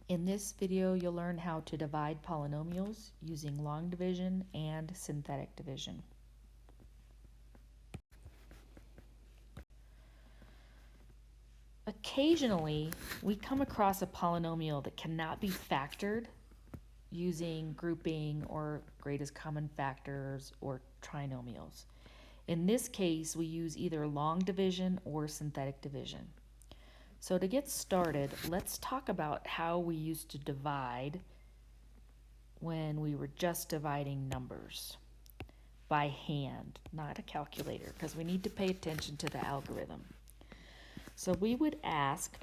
In this video, you'll learn how to divide polynomials using long division and synthetic division. Occasionally, we come across a polynomial that cannot be factored using grouping or greatest common factors or trinomials. In this case, we use either long division or synthetic division. So to get started, let's talk about how we used to divide when we were just dividing numbers by hand, not a calculator, because we need to pay attention to the algorithm. So we would ask,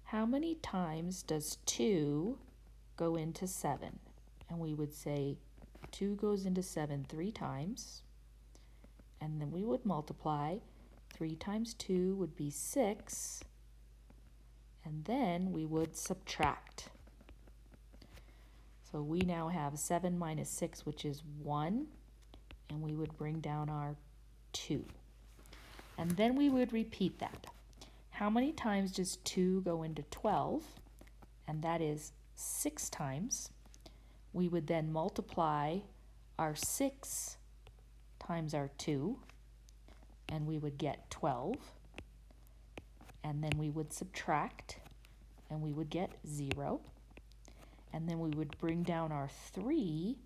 how many times does 2 go into 7? And we would say 2 goes into 7 3 times, and then we would multiply. 3 times 2 would be 6, and then we would subtract. So we now have 7 minus 6, which is 1, and we would bring down our 2. And then we would repeat that. How many times does 2 go into 12? And that is 6 times. We would then multiply our 6 times our 2, and we would get 12. And then we would subtract, and we would get 0. And then we would bring down our 3,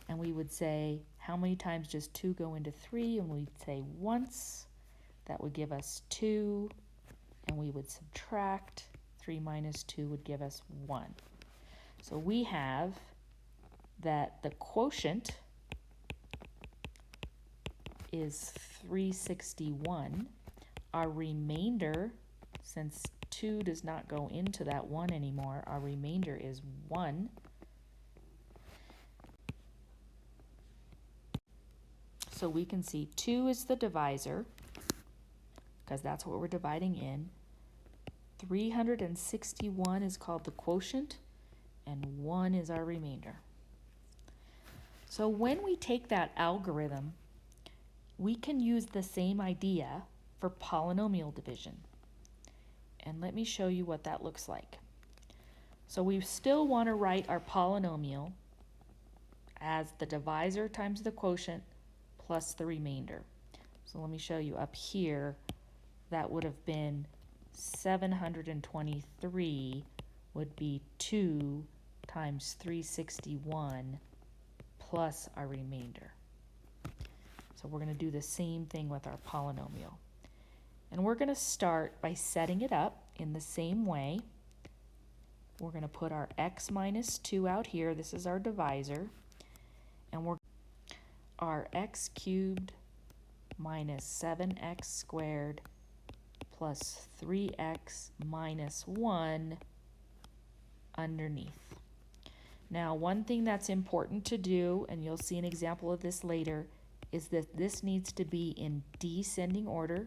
and we would say, how many times does 2 go into 3? And we'd say once. That would give us 2, and we would subtract. 3 minus 2 would give us 1. So we have that the quotient is 361. Our remainder, since 2 does not go into that 1 anymore, our remainder is 1. So we can see 2 is the divisor, because that's what we're dividing in. 361 is called the quotient, and 1 is our remainder. So when we take that algorithm, we can use the same idea for polynomial division. And let me show you what that looks like. So we still want to write our polynomial as the divisor times the quotient plus the remainder. So let me show you up here. That would have been 723 would be 2 times 361 plus our remainder. So we're going to do the same thing with our polynomial. And we're going to start by setting it up in the same way. We're going to put our x minus 2 out here. This is our divisor. And our x cubed minus 7x squared plus 3x minus 1 underneath. Now, one thing that's important to do, and you'll see an example of this later, is that this needs to be in descending order.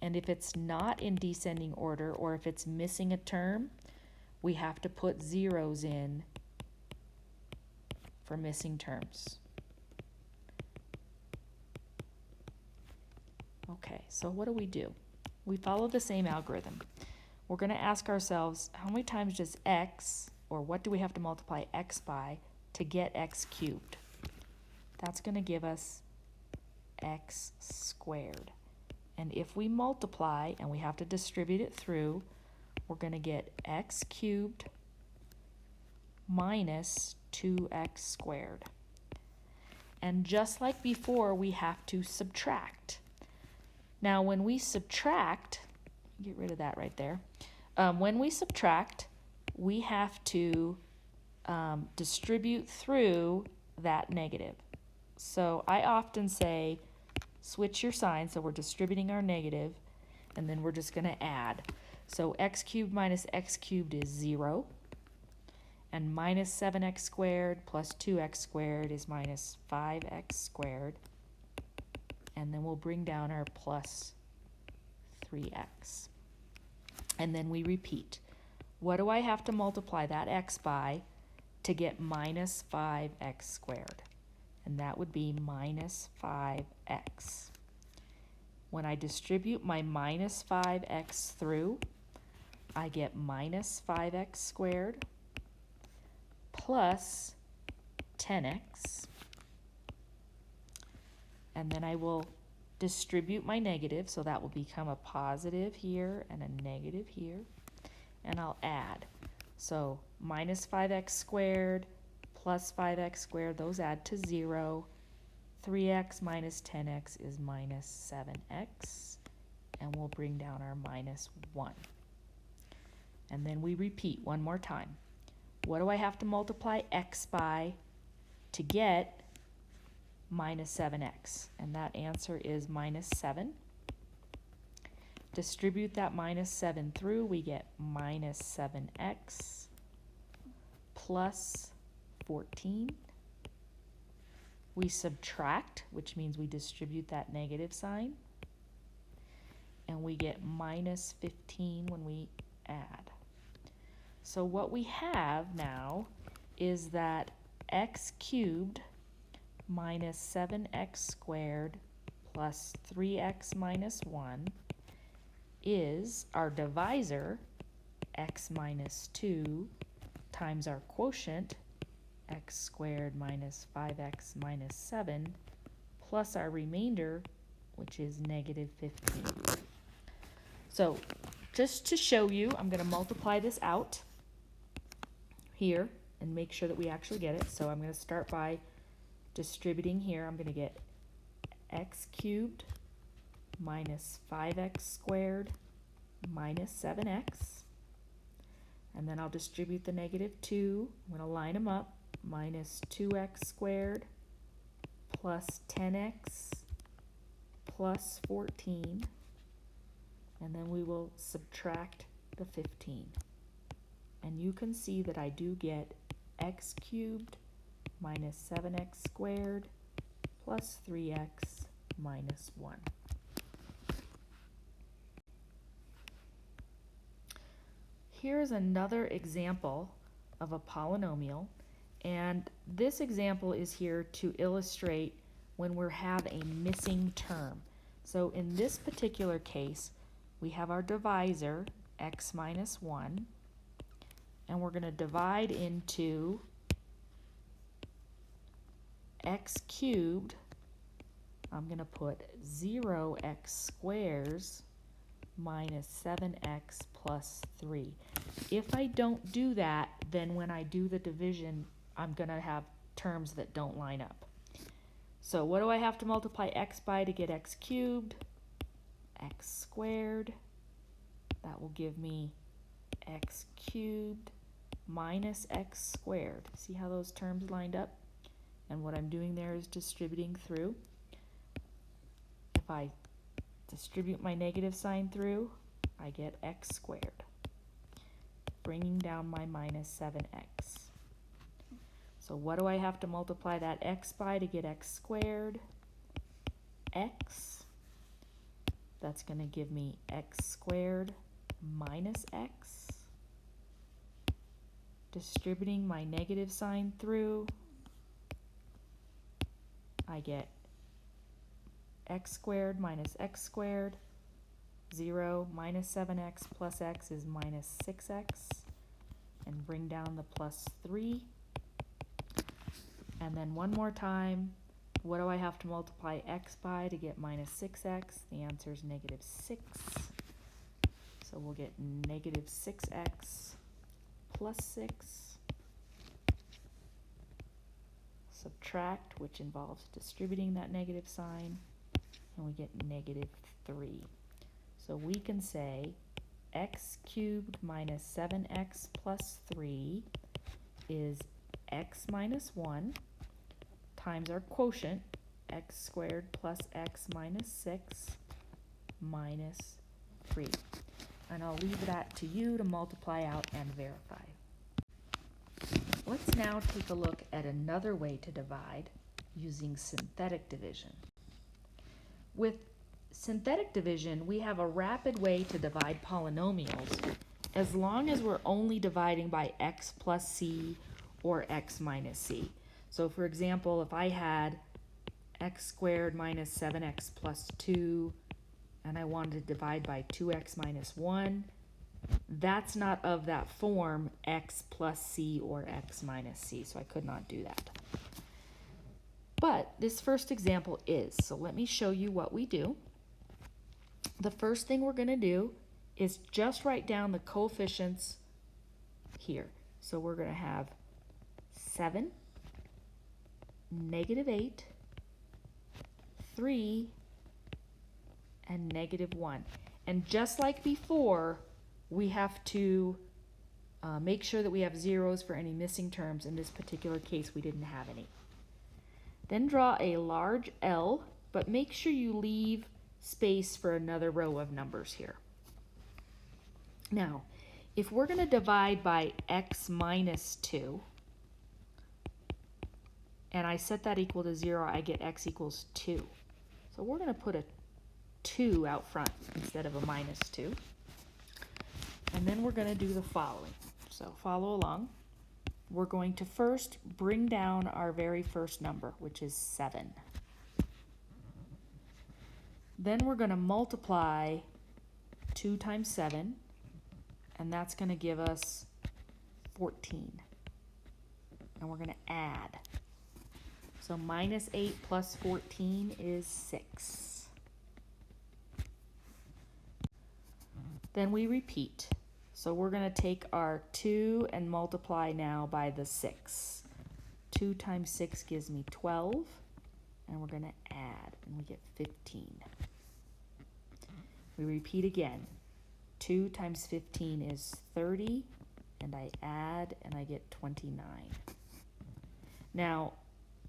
And if it's not in descending order, or if it's missing a term, we have to put zeros in for missing terms. Okay, so what do? We follow the same algorithm. We're going to ask ourselves, how many times does x, or what do we have to multiply x by to get x cubed? That's going to give us x squared. And if we multiply, and we have to distribute it through, we're going to get x cubed minus 2x squared. And just like before, we have to subtract. Now, when we subtract, get rid of that right there. When we subtract, we have to distribute through that negative. So I often say, switch your sign, so we're distributing our negative, and then we're just going to add. So x cubed minus x cubed is 0, and minus 7x squared plus 2x squared is minus 5x squared. And then we'll bring down our plus 3x. And then we repeat. What do I have to multiply that x by to get minus 5x squared? And that would be minus 5x. When I distribute my minus 5x through, I get minus 5x squared plus 10x. And then I will distribute my negative, so that will become a positive here and a negative here. And I'll add. So minus 5x squared plus 5x squared, those add to 0. 3x minus 10x is minus 7x. And we'll bring down our minus 1. And then we repeat one more time. What do I have to multiply x by to get minus 7x? And that answer is minus 7. Distribute that minus 7 through, we get minus 7x plus 14. We subtract, which means we distribute that negative sign, and we get minus 15 when we add. So what we have now is that x cubed minus 7x squared plus 3x minus 1 is our divisor, x minus 2, times our quotient, x squared minus 5x minus 7, plus our remainder, which is negative 15. So just to show you, I'm going to multiply this out here and make sure that we actually get it. So I'm going to start by distributing here. I'm going to get x cubed minus 5x squared minus 7x. And then I'll distribute the negative 2. I'm going to line them up. Minus 2x squared plus 10x plus 14. And then we will subtract the 15. And you can see that I do get x cubed minus 7x squared plus 3x minus 1. Here's another example of a polynomial, and this example is here to illustrate when we have a missing term. So in this particular case, we have our divisor, x minus 1, and we're going to divide into x cubed. I'm going to put 0x squares minus 7x plus 3. If I don't do that, then when I do the division, I'm going to have terms that don't line up. So what do I have to multiply x by to get x cubed? X squared. That will give me x cubed minus x squared. See how those terms lined up? And what I'm doing there is distributing through. If I distribute my negative sign through, I get x squared, bringing down my minus 7x. So what do I have to multiply that x by to get x squared? X. That's going to give me x squared minus x. Distributing my negative sign through, I get x squared minus x squared. 0 minus 7x plus x is minus 6x. And bring down the plus 3. And then one more time, what do I have to multiply x by to get minus 6x? The answer is negative 6. So we'll get negative 6x plus 6. Subtract, which involves distributing that negative sign, and we get negative 3. So we can say x cubed minus 7x plus 3 is x minus 1 times our quotient, x squared plus x minus 6 minus 3. And I'll leave that to you to multiply out and verify. Let's now take a look at another way to divide using synthetic division. With synthetic division, we have a rapid way to divide polynomials as long as we're only dividing by x plus c or x minus c. So for example, if I had x squared minus 7x plus 2 and I wanted to divide by 2x minus 1, that's not of that form x plus c or x minus c, so I could not do that. But this first example is, so let me show you what we do. The first thing we're going to do is just write down the coefficients here. So we're going to have 7, -8, 3, and -1. And just like before, we have to make sure that we have zeros for any missing terms. In this particular case, we didn't have any. Then draw a large L, but make sure you leave space for another row of numbers here. Now, if we're going to divide by x minus 2, and I set that equal to 0, I get x equals 2. So we're going to put a 2 out front instead of a minus 2. And then we're going to do the following. So follow along. We're going to first bring down our very first number, which is 7. Then we're going to multiply 2 times 7, and that's going to give us 14. And we're going to add. So -8 plus 14 is 6. Then we repeat. So we're going to take our 2 and multiply now by the 6. 2 times 6 gives me 12, and we're going to add, and we get 15. We repeat again. 2 times 15 is 30, and I add, and I get 29. Now,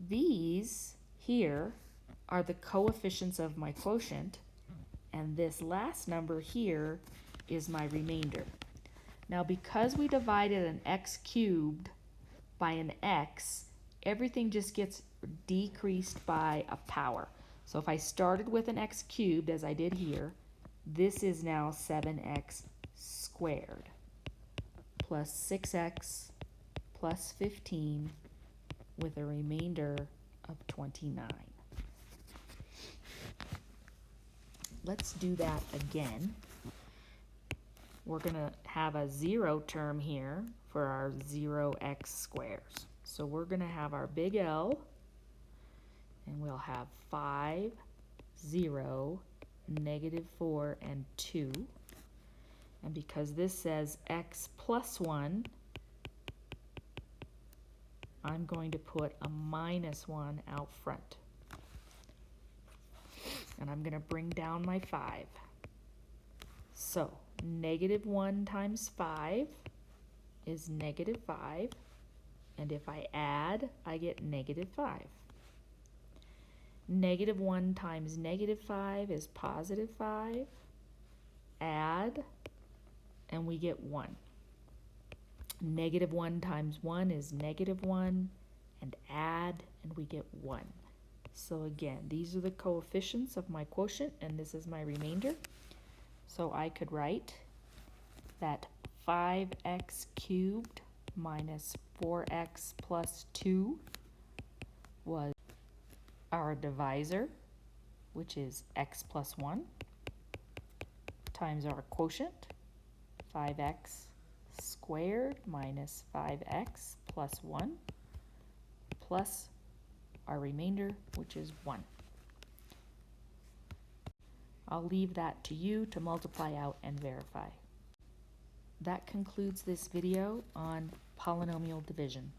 these here are the coefficients of my quotient, and this last number here is my remainder. Now, because we divided an x cubed by an x, everything just gets decreased by a power. So if I started with an x cubed, as I did here, this is now 7x squared plus 6x plus 15 with a remainder of 29. Let's do that again. We're going to have a 0 term here for our 0x squares. So we're going to have our big L, and we'll have 5, 0, -4, and 2. And because this says x plus 1, I'm going to put a -1 out front. And I'm going to bring down my 5. So, -1 times 5 is -5. And if I add, I get -5. -1 times -5 is +5. Add, and we get 1. -1 times 1 is -1, and add, and we get 1. So again, these are the coefficients of my quotient, and this is my remainder. So I could write that 5x cubed minus 4x plus 2 was our divisor, which is x plus 1, times our quotient, 5x squared minus 5x plus 1, plus our remainder, which is 1. I'll leave that to you to multiply out and verify. That concludes this video on polynomial division.